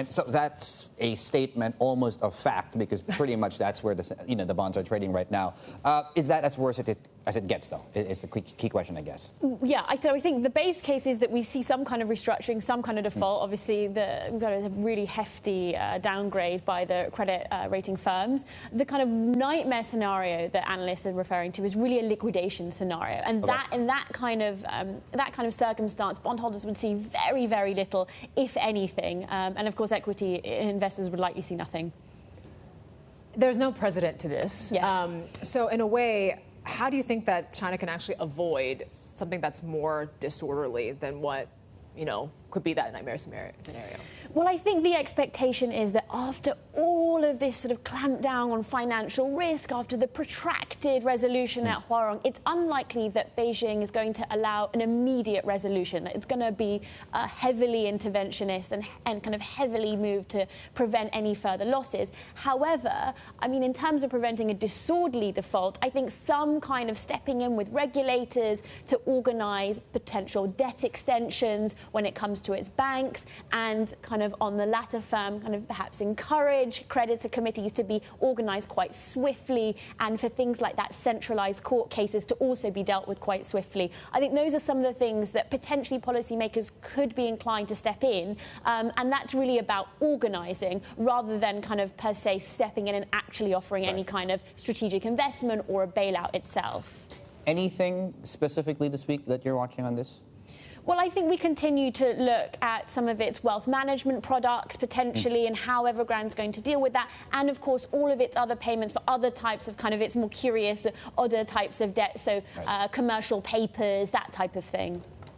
And so that's a statement almost of fact, because pretty much that's where the bonds are trading right now. Is that as worse as it gets, though? Is the key question, I guess. Yeah, so I think the base case is that we see some kind of restructuring, some kind of default. Obviously, we've got a really hefty downgrade by the credit rating firms. The kind of nightmare scenario that analysts are referring to is really a liquidation scenario, and that kind of circumstance, bondholders would see very, very little, if anything, and of course, equity investors would likely see nothing. There's no precedent to this. Yes. So in a way, how do you think that China can actually avoid something that's more disorderly than what, could be that nightmare scenario? Well, I think the expectation is that after all of this sort of clampdown on financial risk, after the protracted resolution at Huarong, it's unlikely that Beijing is going to allow an immediate resolution. It's going to be heavily interventionist and kind of heavily move to prevent any further losses. However, I mean, in terms of preventing a disorderly default, I think some kind of stepping in with regulators to organise potential debt extensions when it comes to its banks, and kind of on the latter firm, kind of perhaps encourage creditor committees to be organised quite swiftly, and for things like that, centralised court cases to also be dealt with quite swiftly. I think those are some of the things that potentially policymakers could be inclined to step in, and that's really about organising rather than kind of per se stepping in and actually offering any kind of strategic investment or a bailout itself. Anything specifically this week that you're watching on this? Well, I think we continue to look at some of its wealth management products potentially and how Evergrande's going to deal with that. And of course, all of its other payments for other types of kind of its more curious, odder types of debt. So commercial papers, that type of thing.